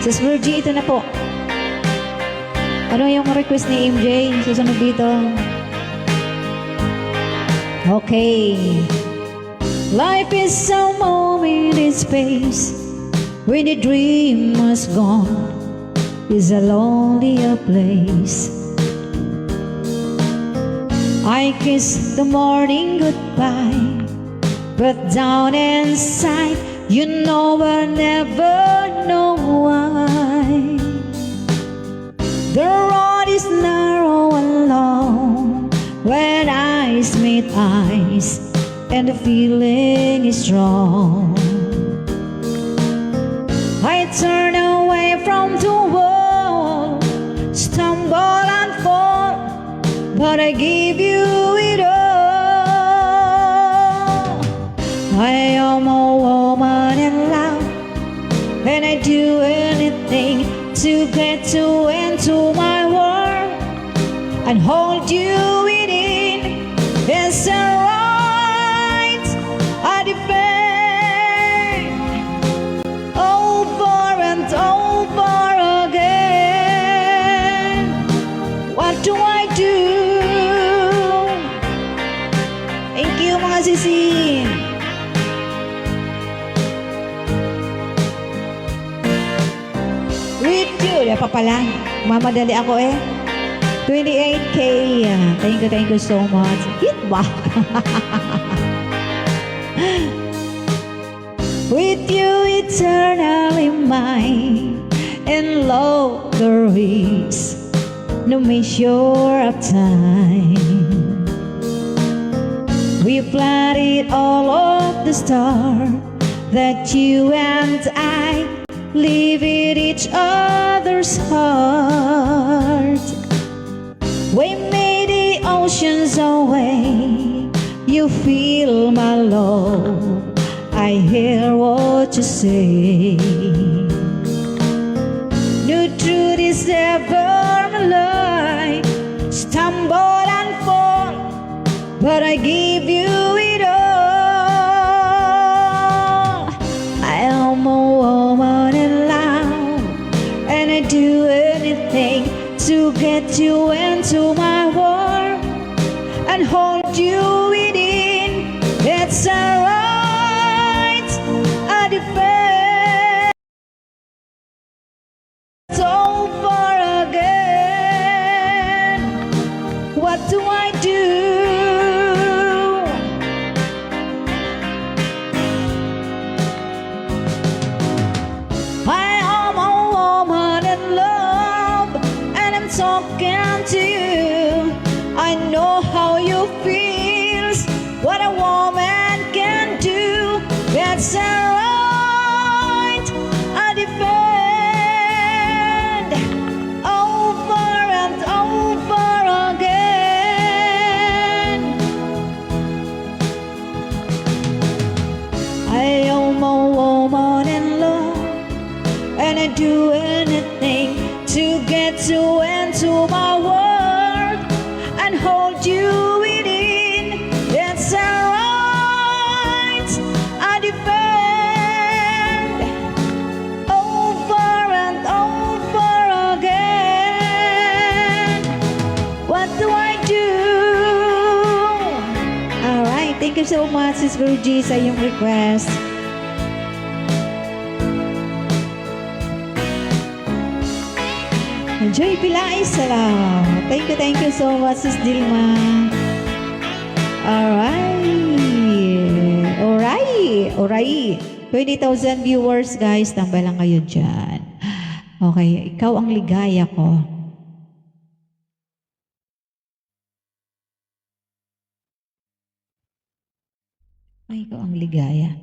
Sis Virgie, ito na po. Ano yung request ni MJ? Susunod dito. Okay. Life is a moment in space when the dream was gone. Is a lonelier place. I kiss the morning goodbye, but down inside, you know I'll never know why. The road is narrow and long when eyes meet eyes, and the feeling is strong. I turn away from the world, stumble and fall, but I give you it all. I am a woman in love, and I do anything to get you into my world and hold you within. It's a right I defend over and over again. What do I do? Thank you, mga sisi. With you, di pa pala. Mamadali ako eh. 28K. Thank you so much. Hit ba? With you eternally mine, and love there is no measure of time. We planted all of the stars that you and I live in each other's heart. We made the oceans away. You feel my love, I hear what you say. No truth is ever a lie. Stumble and fall, but I give you it all. I am a woman in love, and I do anything to get you into my world and hold you within. It's a right I defend over again. What do I do? I am a woman in love, and I'm talking to you. I know how you feel, what a woman can do. That's a right I defend over and over again. I am a woman in love, and I do anything to get you into my world and hold you within. It's a right I defend over and over again. What do I do? Alright, thank you so much, Sis Virgie, sa iyong request. Enjoy Pilais, salamat. Thank you so much, Sis Dilma. Alright. 20,000 viewers, guys. Tambay lang kayo dyan. Okay, ikaw ang ligaya ko. Ay, ikaw ang ligaya.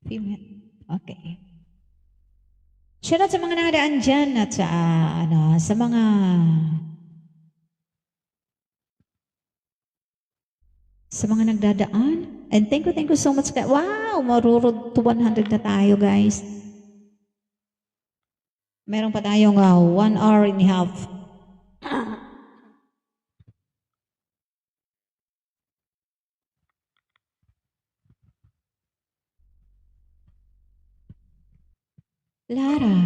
Female. Okay. Shoutout sa mga nakadaan dyan at sa mga nagdadaan. And thank you so much. Wow, marurod to 100 na tayo, guys. Meron pa tayong 1 hour and a half. Lara.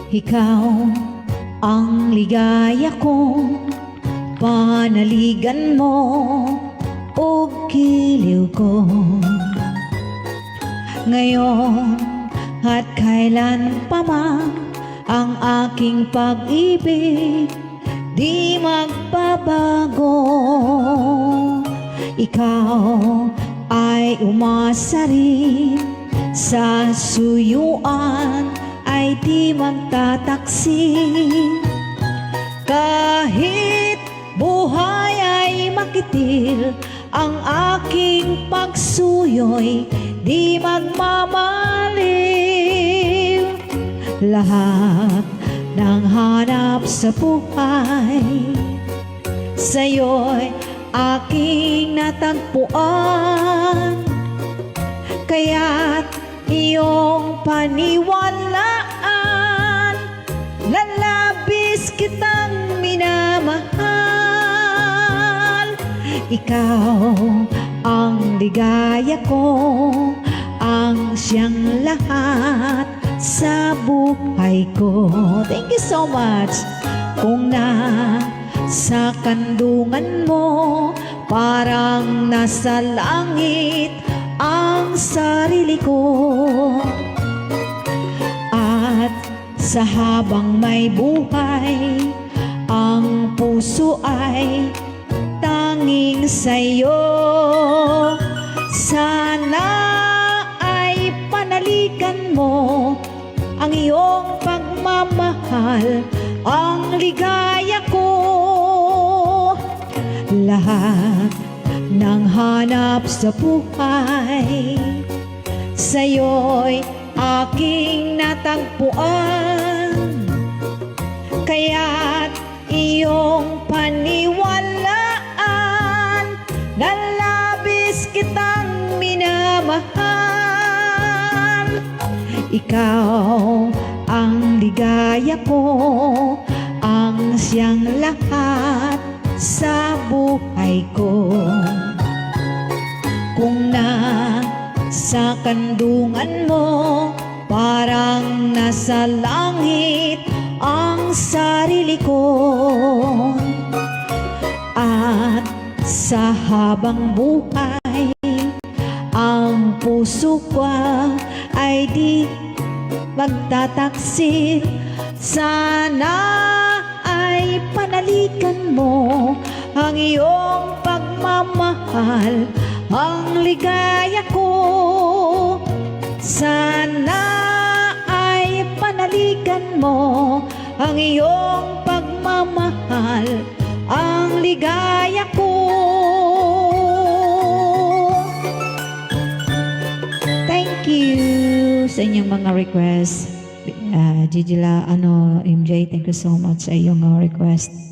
Ikaw ang ligaya ko, panaligan mo o giliw ko. Ngayon at kailan pa man ang aking pag-ibig di magbabago. Ikaw ay umasa rin sa suyuan ay di magtataksin. Kahit buhay ay makitil, ang aking pagsuyo'y di magmamaliw. Lahat ng hanap sa buhay sa'yo'y aking natagpuan. Kaya't iyong paniwalaan, lalabis kitang minamahal. Ikaw ang ligaya ko, ang siyang lahat sa buhay ko. Thank you so much. Kung sa kandungan mo, parang nasa langit ang sarili ko. At sa habang may buhay, ang puso ay tanging sa'yo. Sana ay panaligan mo ang iyong pagmamahal, ang ligaya ko. Lahat ng hanap sa buhay sa'yo'y aking natagpuan. Kaya't iyong paniwalaan, lalabis kitang minamahal. Ikaw ang ligaya ko, ang siyang lahat sa buhay ko. Kung sa kandungan mo, parang nasa langit ang sarili ko. At sa habang buhay, ang puso ko ay di magtataksil. Sana ay panaligan mo ang iyong pagmamahal, ang ligaya ko. Sana ay panaligan mo ang iyong pagmamahal, ang ligaya ko. Thank you sa inyong mga requests. Gigi MJ, thank you so much sa iyong request.